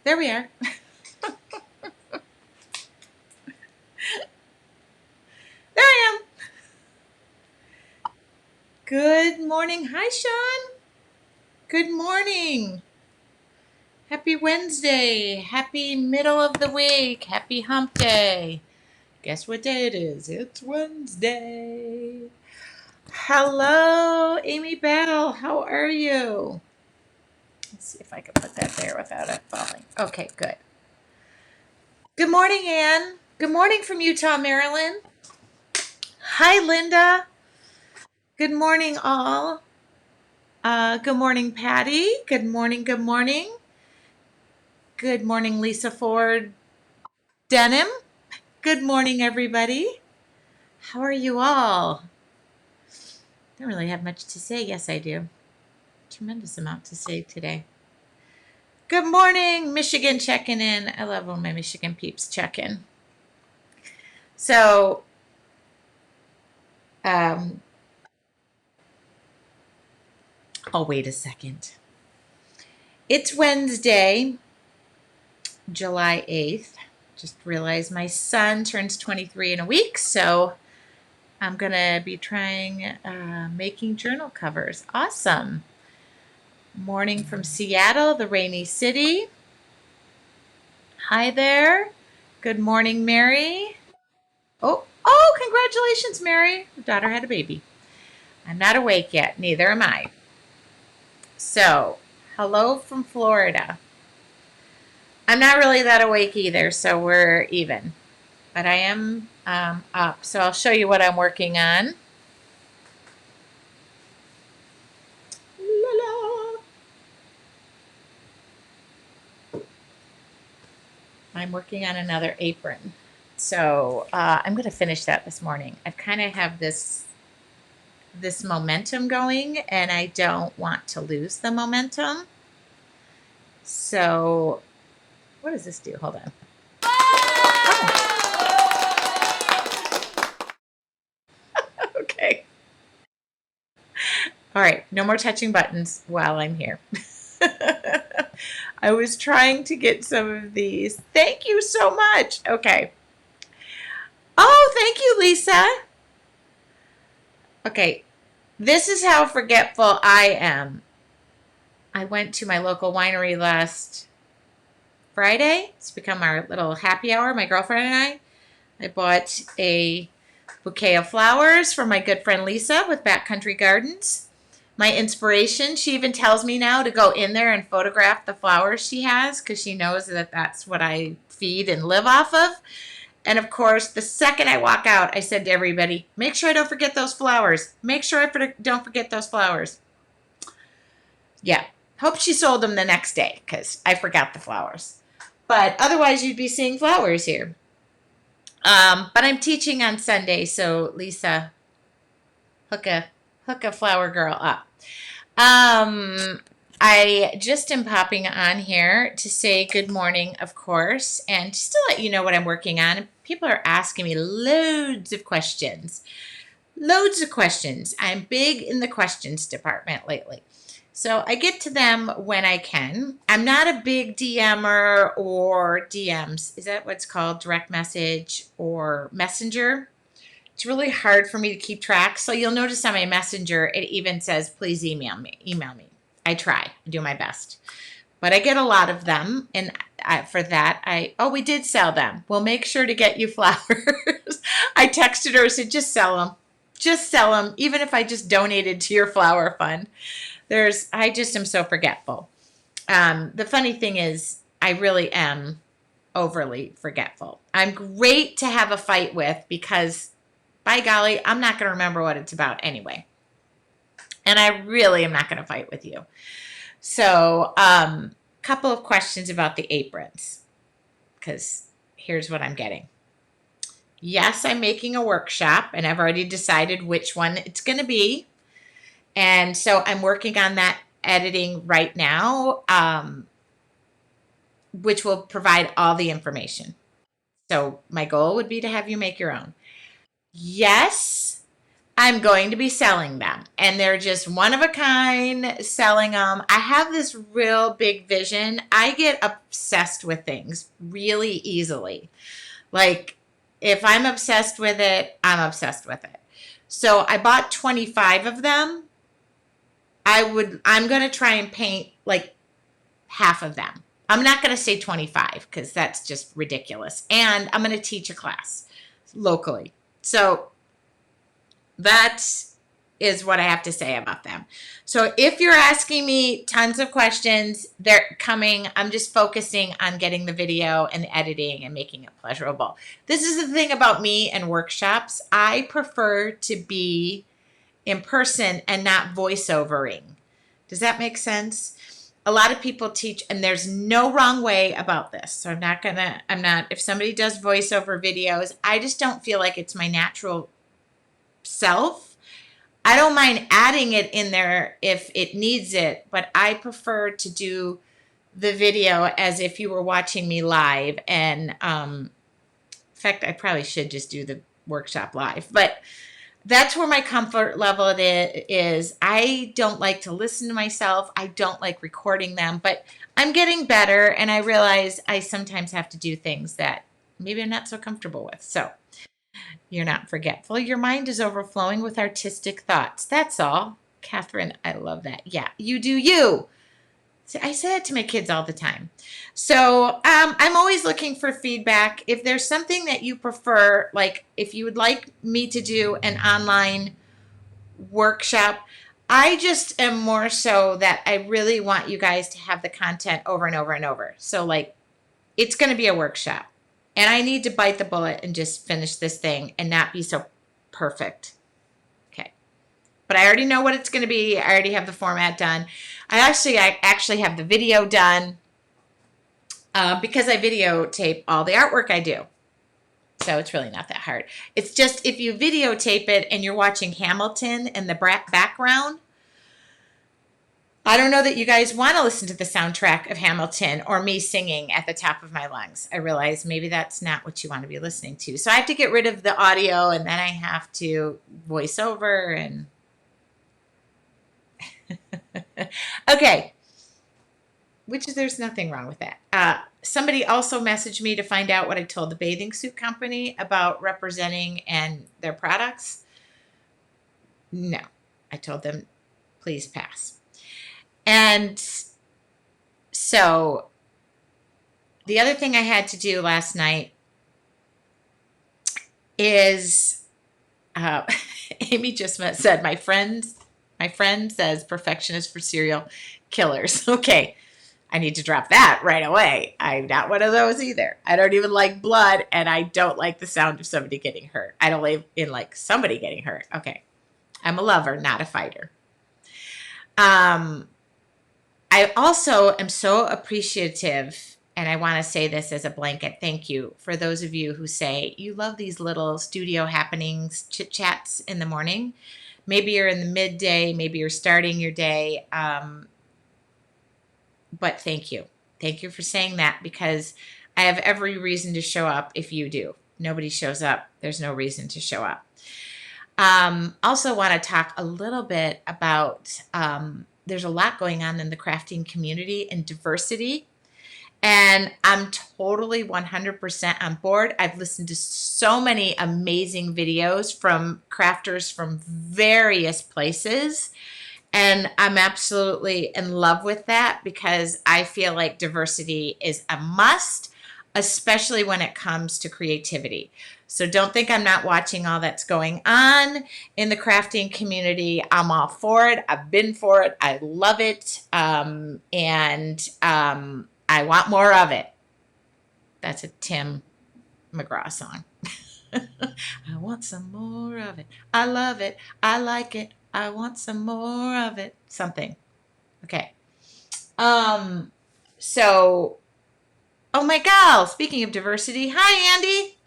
There we are. There I am. Good morning. Hi, Sean. Good morning. Happy Wednesday. Happy middle of the week. Happy hump day. Guess what day it is? It's Wednesday. Hello, Amy Bell. How are you? Let's see if I can put that there without it falling. Okay, good. Good morning, Ann. Good morning from Utah, Maryland. Hi, Linda. Good morning, all. Good morning, Patty. Good morning. Good morning. Good morning, Lisa Ford Denham. Good morning, everybody. How are you all? Don't really have much to say. Yes, I do. Tremendous amount to say today. Good morning, Michigan checking in. I love when my Michigan peeps check in. So, oh, wait a second. It's Wednesday, July 8th. Just realized my son turns 23 in a week, so I'm going to be trying making journal covers. Awesome. Morning from Seattle, the rainy city. Hi there. Good morning, Mary. Oh, congratulations, Mary. Your daughter had a baby. I'm not awake yet. Neither am I. So, hello from Florida. I'm not really that awake either, so we're even. But I am up. So I'll show you what I'm working on. La-la. I'm working on another apron. So I'm going to finish that this morning. I kind of have this momentum going, and I don't want to lose the momentum. So what does this do? Hold on. Okay. All right. No more touching buttons while I'm here. I was trying to get some of these. Thank you so much. Okay. Oh, thank you, Lisa. Okay. This is how forgetful I am. I went to my local winery last Friday. It's become our little happy hour, my girlfriend and I. I bought a bouquet of flowers for my good friend Lisa with Backcountry Gardens. My inspiration, she even tells me now to go in there and photograph the flowers she has because she knows that that's what I feed and live off of. And of course, the second I walk out, I said to everybody, make sure I don't forget those flowers. Make sure I don't forget those flowers. Yeah. Hope she sold them the next day because I forgot the flowers. But otherwise, you'd be seeing flowers here. But I'm teaching on Sunday, so Lisa, hook a flower girl up. I just am popping on here to say good morning, of course, and just to let you know what I'm working on. People are asking me loads of questions. Loads of questions. I'm big in the questions department lately. So I get to them when I can. I'm not a big DMer or DMs. Is that what's called? Direct message or messenger? It's really hard for me to keep track. So you'll notice on my messenger, it even says, please email me. Email me. I try. I do my best. But I get a lot of them. And for that, we did sell them. We'll make sure to get you flowers. I texted her and said, just sell them. Just sell them. Even if I just donated to your flower fund. I just am so forgetful. The funny thing is, I really am overly forgetful. I'm great to have a fight with because, by golly, I'm not going to remember what it's about anyway. And I really am not going to fight with you. So, couple of questions about the aprons, because here's what I'm getting. Yes, I'm making a workshop, and I've already decided which one it's going to be. And so I'm working on that editing right now, which will provide all the information. So my goal would be to have you make your own. Yes, I'm going to be selling them, and they're just one of a kind, selling them. I have this real big vision. I get obsessed with things really easily. Like, if I'm obsessed with it, I'm obsessed with it. So I bought 25 of them. I'm going to try and paint like half of them. I'm not going to say 25 because that's just ridiculous. And I'm going to teach a class locally. So that is what I have to say about them. So if you're asking me tons of questions, they're coming. I'm just focusing on getting the video and editing and making it pleasurable. This is the thing about me and workshops. I prefer to be in person and not voiceovering. Does that make sense? A lot of people teach, and there's no wrong way about this. So if somebody does voiceover videos, I just don't feel like it's my natural self. I don't mind adding it in there if it needs it, but I prefer to do the video as if you were watching me live. And in fact, I probably should just do the workshop live, but that's where my comfort level is. I don't like to listen to myself. I don't like recording them, but I'm getting better, and I realize I sometimes have to do things that maybe I'm not so comfortable with. So you're not forgetful. Your mind is overflowing with artistic thoughts. That's all. Catherine, I love that. Yeah, you do you. See, I say it to my kids all the time. So I'm always looking for feedback. If there's something that you prefer, like if you would like me to do an online workshop, I just am more so that I really want you guys to have the content over and over and over. So like, it's going to be a workshop, and I need to bite the bullet and just finish this thing and not be so perfect. Okay. But I already know what it's going to be. I already have the format done. I actually have the video done because I videotape all the artwork I do. So it's really not that hard. It's just if you videotape it and you're watching Hamilton in the background, I don't know that you guys want to listen to the soundtrack of Hamilton or me singing at the top of my lungs. I realize maybe that's not what you want to be listening to. So I have to get rid of the audio, and then I have to voice over and okay. There's nothing wrong with that. Somebody also messaged me to find out what I told the bathing suit company about representing and their products. No, I told them, please pass. And so the other thing I had to do last night is, Amy just said, my friend says perfectionist for serial killers. Okay. I need to drop that right away. I'm not one of those either. I don't even like blood, and I don't like the sound of somebody getting hurt. I don't like somebody getting hurt. Okay. I'm a lover, not a fighter. I also am so appreciative, and I want to say this as a blanket thank you for those of you who say you love these little studio happenings, chit chats in the morning. Maybe you're in the midday, maybe you're starting your day. But thank you. Thank you for saying that, because I have every reason to show up if you do. Nobody shows up. There's no reason to show up. Also want to talk a little bit about, there's a lot going on in the crafting community and diversity. And I'm totally 100% on board. I've listened to so many amazing videos from crafters from various places. And I'm absolutely in love with that, because I feel like diversity is a must, especially when it comes to creativity. So don't think I'm not watching all that's going on in the crafting community. I'm all for it. I've been for it. I love it. And I want more of it. That's a Tim McGraw song. I want some more of it. I love it. I like it. I want some more of it. Something. Okay. So, oh my God, speaking of diversity, hi, Andy.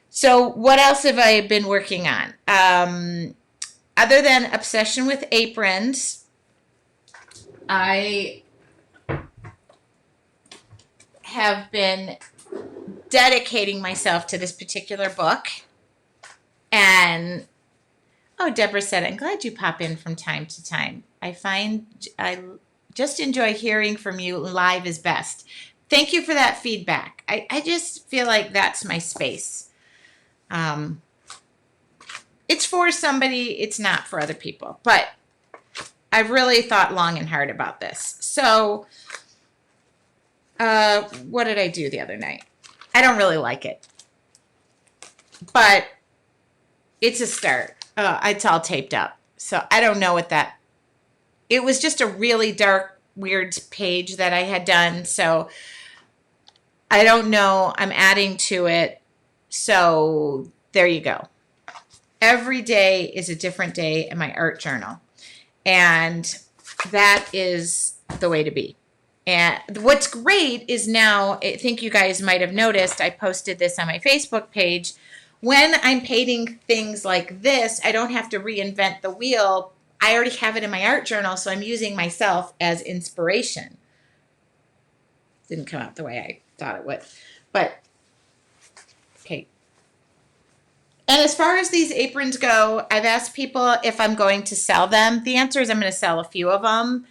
So what else have I been working on? Other than obsession with aprons, I have been dedicating myself to this particular book, and Oh, Deborah said, I'm glad you pop in from time to time. I just enjoy hearing from you. Live is best. Thank you for that feedback. I just feel like that's my space. Um, it's for somebody, it's not for other people. But I've really thought long and hard about this. So, what did I do the other night? I don't really like it, but it's a start. It's all taped up. So I don't know what that, it was just a really dark, weird page that I had done. So I don't know. I'm adding to it. So there you go. Every day is a different day in my art journal. And that is the way to be. And what's great is now, I think you guys might have noticed, I posted this on my Facebook page. When I'm painting things like this, I don't have to reinvent the wheel. I already have it in my art journal, so I'm using myself as inspiration. Didn't come out the way I thought it would. But, okay. And as far as these aprons go, I've asked people if I'm going to sell them. The answer is I'm going to sell a few of them.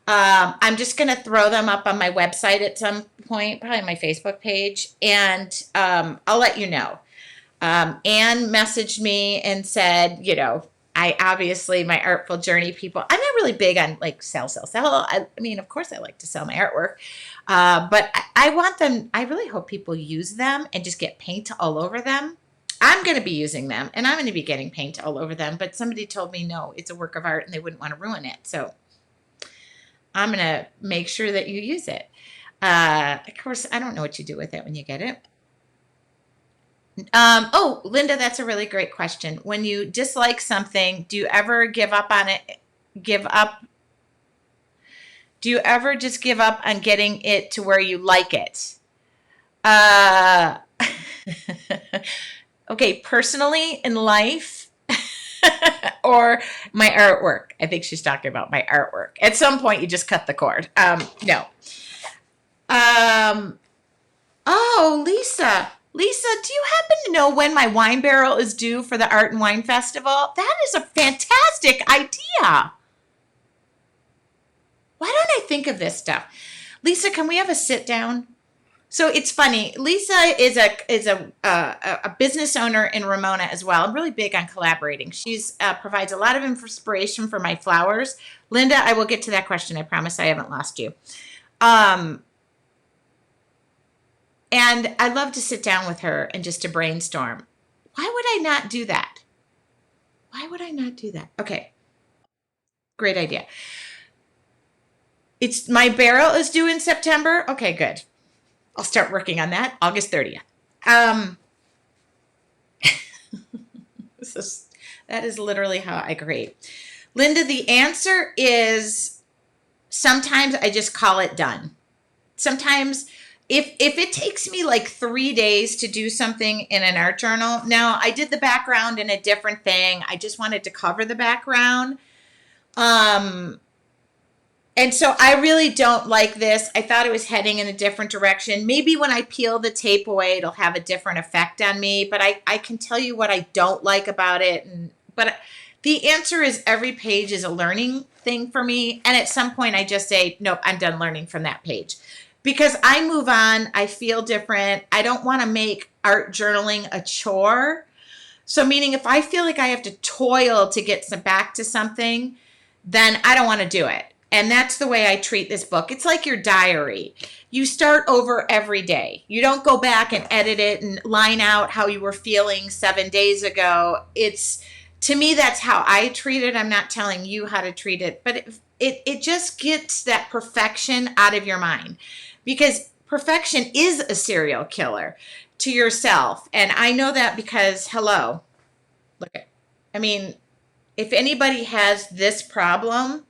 I'm just going to throw them up on my website at some point, probably my Facebook page, and I'll let you know. Anne messaged me and said, I obviously, my Artful Journey people, I'm not really big on like sell. I mean, of course I like to sell my artwork, but I want them, I really hope people use them and just get paint all over them. I'm going to be using them and I'm going to be getting paint all over them, but somebody told me, no, it's a work of art and they wouldn't want to ruin it. So I'm going to make sure that you use it. Of course, I don't know what you do with it when you get it. Oh, Linda, that's a really great question. When you dislike something, do you ever give up on it? Give up? Do you ever just give up on getting it to where you like it? Okay, personally in life or my artwork. I think she's talking about my artwork. At some point, you just cut the cord. No. Oh, Lisa. Lisa, do you happen to know when my wine barrel is due for the Art and Wine Festival? That is a fantastic idea. Why don't I think of this stuff? Lisa, can we have a sit down? So it's funny. Lisa is a business owner in Ramona as well. I'm really big on collaborating. She's provides a lot of inspiration for my flowers. Linda, I will get to that question. I promise I haven't lost you. And I love to sit down with her and just to brainstorm. Why would I not do that? Why would I not do that? Okay. Great idea. It's my barrel is due in September. Okay, good. I'll start working on that August 30th. That is literally how I create. Linda, the answer is sometimes I just call it done. Sometimes if it takes me like 3 days to do something in an art journal, now I did the background in a different thing. I just wanted to cover the background. And so I really don't like this. I thought it was heading in a different direction. Maybe when I peel the tape away, it'll have a different effect on me. But I can tell you what I don't like about it. But the answer is every page is a learning thing for me. And at some point I just say, nope, I'm done learning from that page. Because I move on. I feel different. I don't want to make art journaling a chore. So meaning if I feel like I have to toil to get back to something, then I don't want to do it. And that's the way I treat this book. It's like your diary. You start over every day. You don't go back and edit it and line out how you were feeling 7 days ago. To me, that's how I treat it. I'm not telling you how to treat it, but it just gets that perfection out of your mind, because perfection is a serial killer to yourself. And I know that because, hello, look at, I mean, if anybody has this problem,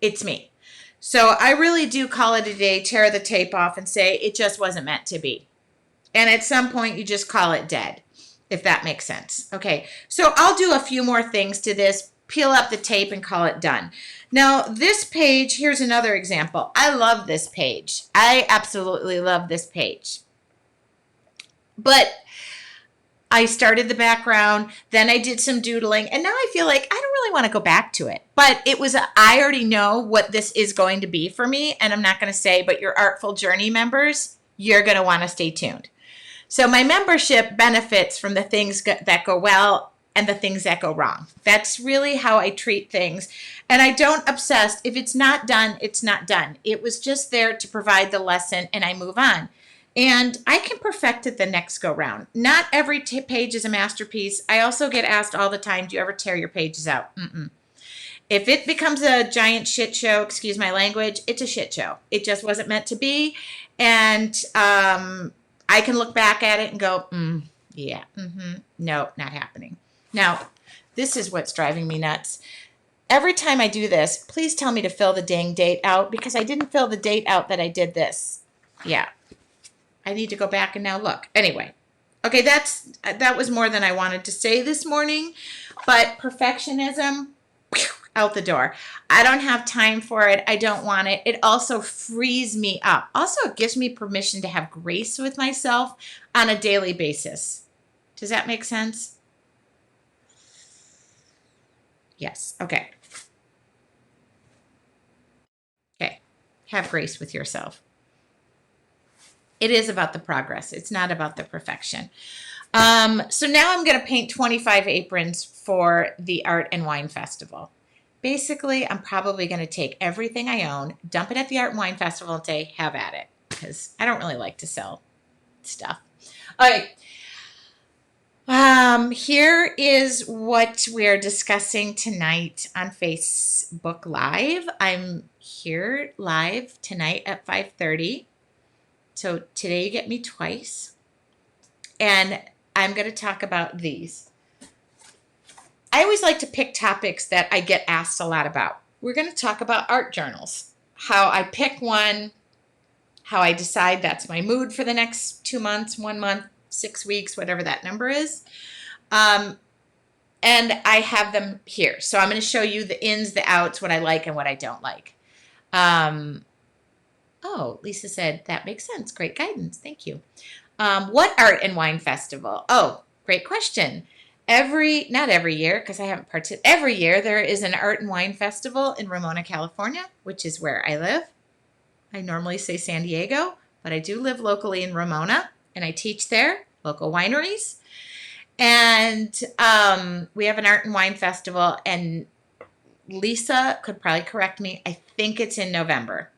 it's me. So I really do call it a day, tear the tape off and say, it just wasn't meant to be. And at some point you just call it dead, if that makes sense. Okay, so I'll do a few more things to this, peel up the tape and call it done. Now this page, here's another example. I love this page. I absolutely love this page. But I started the background, then I did some doodling, and now I feel like I don't really want to go back to it. But I already know what this is going to be for me, and I'm not going to say, but your Artful Journey members, you're going to want to stay tuned. So my membership benefits from the things that go well and the things that go wrong. That's really how I treat things. And I don't obsess. If it's not done, it's not done. It was just there to provide the lesson, and I move on. And I can perfect it the next go round. Not every page is a masterpiece. I also get asked all the time, do you ever tear your pages out? Mm-mm. If it becomes a giant shit show, excuse my language, it's a shit show. It just wasn't meant to be. And I can look back at it and go, yeah, no, not happening. Now, this is what's driving me nuts. Every time I do this, please tell me to fill the dang date out, because I didn't fill the date out that I did this. Yeah. I need to go back and now look. Anyway, okay, that was more than I wanted to say this morning, but perfectionism, out the door. I don't have time for it. I don't want it. It also frees me up. Also, it gives me permission to have grace with myself on a daily basis. Does that make sense? Yes. Okay. Okay. Have grace with yourself. It is about the progress. It's not about the perfection. So now I'm going to paint 25 aprons for the Art and Wine Festival. Basically, I'm probably going to take everything I own, dump it at the Art and Wine Festival, and say, have at it, because I don't really like to sell stuff. All right. Here is what we're discussing tonight on Facebook Live. I'm here live tonight at 5:30. So today you get me twice. And I'm going to talk about these. I always like to pick topics that I get asked a lot about. We're going to talk about art journals. How I pick one, how I decide that's my mood for the next 2 months, 1 month, 6 weeks, whatever that number is. And I have them here. So I'm going to show you the ins, the outs, what I like and what I don't like. Oh, Lisa said, that makes sense. Great guidance. Thank you. What Art and Wine Festival? Oh, great question. Not every year, because I haven't participated. Every year there is an Art and Wine Festival in Ramona, California, which is where I live. I normally say San Diego, but I do live locally in Ramona, and I teach there, local wineries. And we have an Art and Wine Festival, and Lisa could probably correct me. I think it's in November.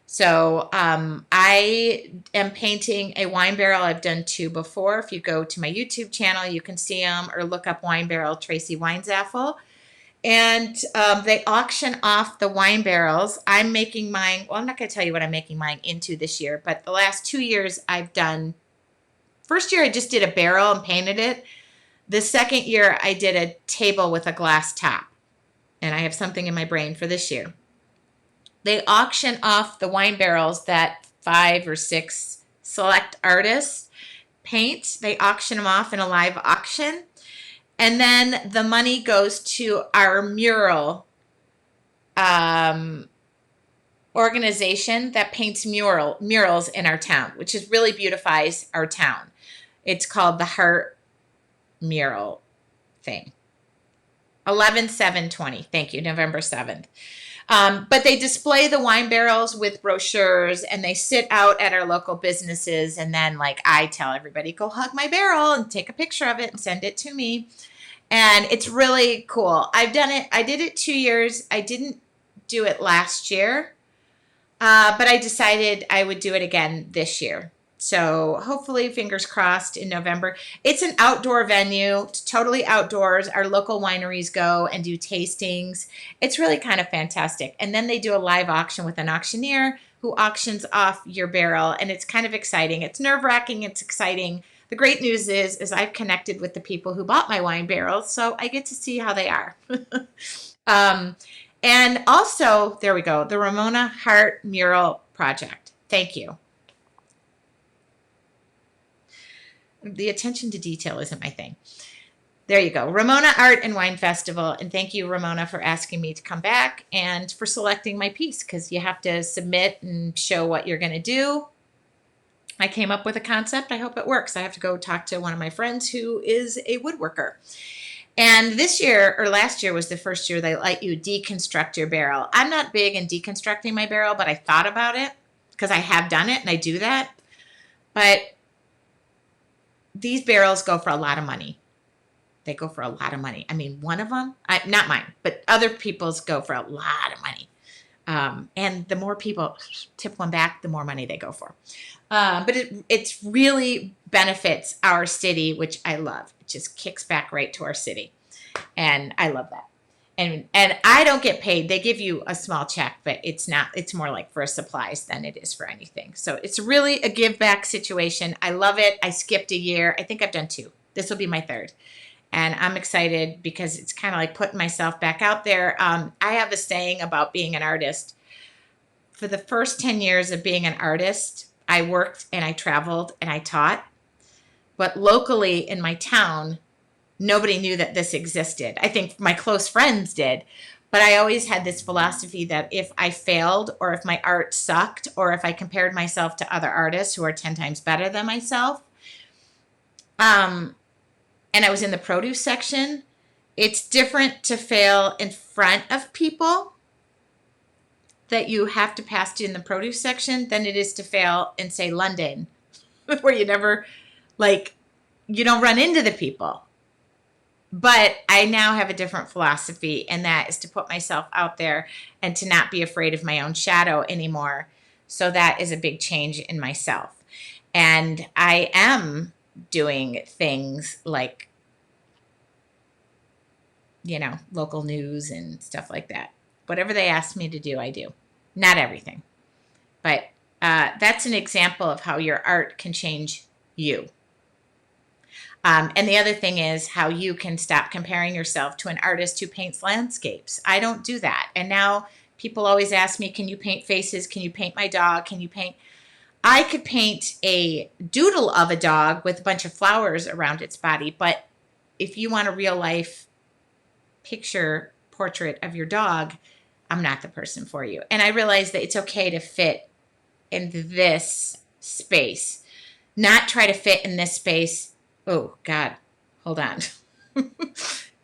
So I am painting a wine barrel. I've done 2 before. If you go to my YouTube channel, you can see them, or look up wine barrel Tracy Weinzaffel. And they auction off the wine barrels. I'm making mine. Well, I'm not going to tell you what I'm making mine into this year, but the last 2 years I've done. First year I just did a barrel and painted it. The second year I did a table with a glass top. And I have something in my brain for this year. They auction off the wine barrels that 5 or 6 select artists paint. They auction them off in a live auction. And then the money goes to our mural organization that paints murals in our town, which is really beautifies our town. It's called the Heart Mural thing. 11/7/20. Thank you, November 7th. But they display the wine barrels with brochures, and they sit out at our local businesses. And then, like, I tell everybody, go hug my barrel and take a picture of it and send it to me. And it's really cool. I've done it. I did it 2 years. I didn't do it last year, but I decided I would do it again this year. So hopefully, fingers crossed, in November. It's an outdoor venue. It's totally outdoors. Our local wineries go and do tastings. It's really kind of fantastic. And then they do a live auction with an auctioneer who auctions off your barrel. And it's kind of exciting. It's nerve-wracking. It's exciting. The great news is I've connected with the people who bought my wine barrels, so I get to see how they are. And also, there we go, the Ramona Heart Mural Project. Thank you. The attention to detail isn't my thing. There you go. Ramona Art and Wine Festival. And thank you, Ramona, for asking me to come back and for selecting my piece, because you have to submit and show what you're going to do. I came up with a concept. I hope it works. I have to go talk to one of my friends who is a woodworker. And this year or last year was the first year they let you deconstruct your barrel. I'm not big in deconstructing my barrel, but I thought about it because I have done it and I do that. But these barrels go for a lot of money. They go for a lot of money. I mean, one of them, not mine, but other people's go for a lot of money. And the more people tip one back, the more money they go for. But it's really benefits our city, which I love. It just kicks back right to our city. And I love that. And I don't get paid. They give you a small check, but it's more like for supplies than it is for anything. So it's really a give back situation. I love it. I skipped a year. I think I've done 2. This will be my 3rd. And I'm excited because it's kind of like putting myself back out there. I have a saying about being an artist. For the first 10 years of being an artist, I worked and I traveled and I taught. But locally in my town, nobody knew that this existed. I think my close friends did. But I always had this philosophy that if I failed or if my art sucked or if I compared myself to other artists who are 10 times better than myself, and I was in the produce section, it's different to fail in front of people that you have to pass to in the produce section than it is to fail in, say, London, where you never, you don't run into the people. But I now have a different philosophy, and that is to put myself out there and to not be afraid of my own shadow anymore. So that is a big change in myself. And I am doing things like, local news and stuff like that. Whatever they ask me to do, I do. Not everything. But that's an example of how your art can change you. And the other thing is how you can stop comparing yourself to an artist who paints landscapes. I don't do that. And now people always ask me, can you paint faces? Can you paint my dog? Can you paint? I could paint a doodle of a dog with a bunch of flowers around its body. But if you want a real life picture portrait of your dog, I'm not the person for you. And I realize that it's okay to fit in this space, not try to fit in this space. Oh, God, hold on.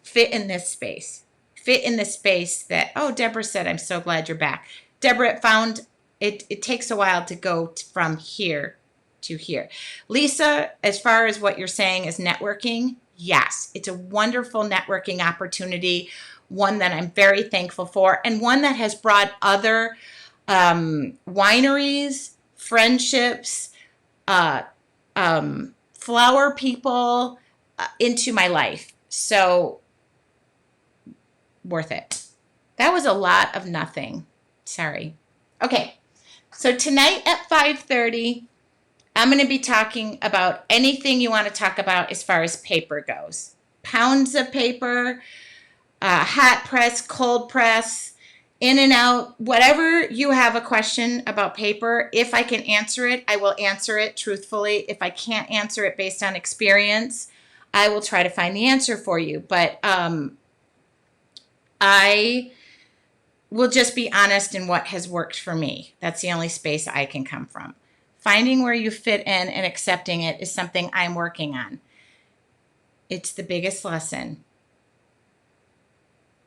Fit in this space. Fit in the space that, Deborah said, I'm so glad you're back. Deborah found it takes a while to go from here to here. Lisa, as far as what you're saying is networking, yes, it's a wonderful networking opportunity, one that I'm very thankful for, and one that has brought other wineries, friendships, flower people into my life. So worth it. That was a lot of nothing. Sorry. Okay. So tonight at 5:30, I'm going to be talking about anything you want to talk about as far as paper goes. Pounds of paper, hot press, cold press, in and out, whatever you have a question about paper, if I can answer it, I will answer it truthfully. If I can't answer it based on experience, I will try to find the answer for you. But I will just be honest in what has worked for me. That's the only space I can come from. Finding where you fit in and accepting it is something I'm working on. It's the biggest lesson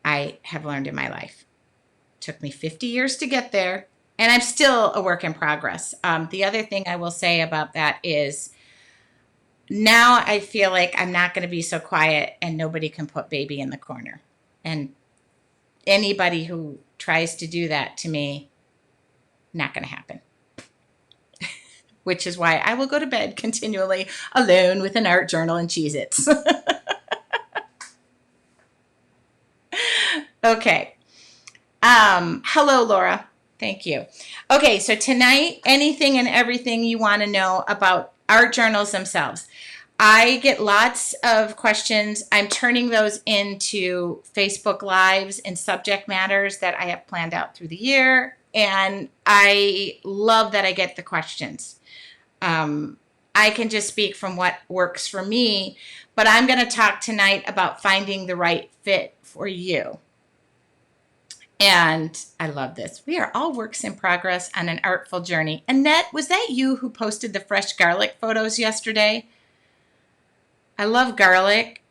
I have learned in my life. It took me 50 years to get there, and I'm still a work in progress. The other thing I will say about that is now I feel like I'm not going to be so quiet and nobody can put baby in the corner. And anybody who tries to do that to me, not going to happen. Which is why I will go to bed continually alone with an art journal and Cheez-Its. Okay. Hello, Laura. Thank you. Okay, so tonight, anything and everything you want to know about art journals themselves. I get lots of questions. I'm turning those into Facebook Lives and subject matters that I have planned out through the year. And I love that I get the questions. I can just speak from what works for me, but I'm going to talk tonight about finding the right fit for you. And I love this. We are all works in progress on an artful journey. Annette, was that you who posted the fresh garlic photos yesterday? I love garlic.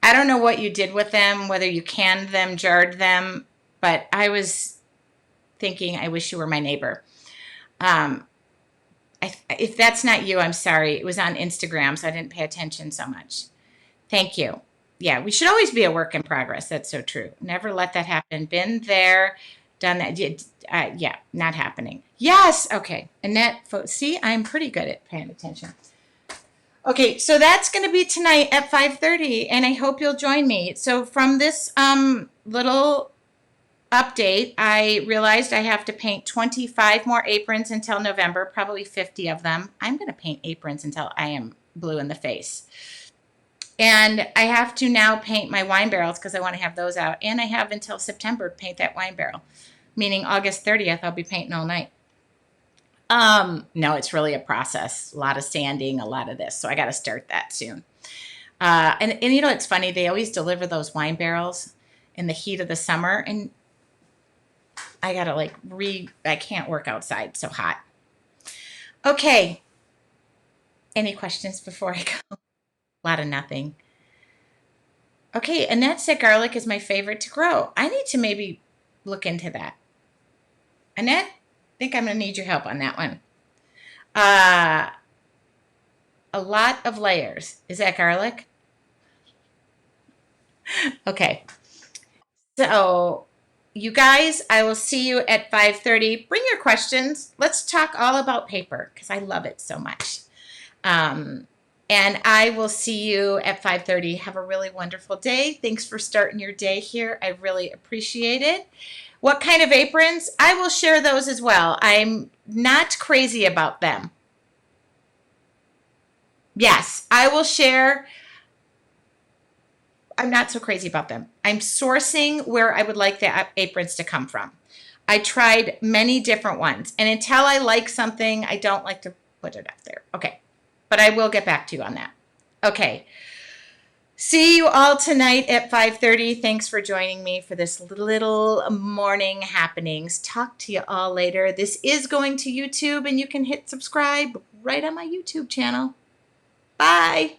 I don't know what you did with them, whether you canned them, jarred them, but I was thinking, I wish you were my neighbor. Um, if that's not you, I'm sorry. It was on Instagram, so I didn't pay attention so much. Thank you. Yeah, we should always be a work in progress. That's so true. Never let that happen. Been there, done that. Yeah, not happening. Yes. Okay. Annette, see, I'm pretty good at paying attention. Okay, so that's going to be tonight at 5:30, and I hope you'll join me. So from this little update, I realized I have to paint 25 more aprons until November, probably 50 of them. I'm going to paint aprons until I am blue in the face. And I have to now paint my wine barrels because I want to have those out. And I have until September to paint that wine barrel, meaning August 30th, I'll be painting all night. No, it's really a process. A lot of sanding, a lot of this. So I got to start that soon. And you know, it's funny. They always deliver those wine barrels in the heat of the summer. And I got to I can't work outside. It's so hot. Okay. Any questions before I go? A lot of nothing. Okay. Annette said garlic is my favorite to grow. I need to maybe look into that. Annette, I think I'm going to need your help on that one. A lot of layers. Is that garlic? Okay. So, you guys, I will see you at 5:30. Bring your questions. Let's talk all about paper because I love it so much. And I will see you at 5:30. Have a really wonderful day. Thanks for starting your day here. I really appreciate it. What kind of aprons? I will share those as well. I'm not crazy about them. Yes, I will share. I'm not so crazy about them. I'm sourcing where I would like the aprons to come from. I tried many different ones, and until I like something, I don't like to put it up there. Okay, but I will get back to you on that. Okay. See you all tonight at 5:30. Thanks for joining me for this little morning happenings. Talk to you all later. This is going to YouTube, and you can hit subscribe right on my YouTube channel. Bye.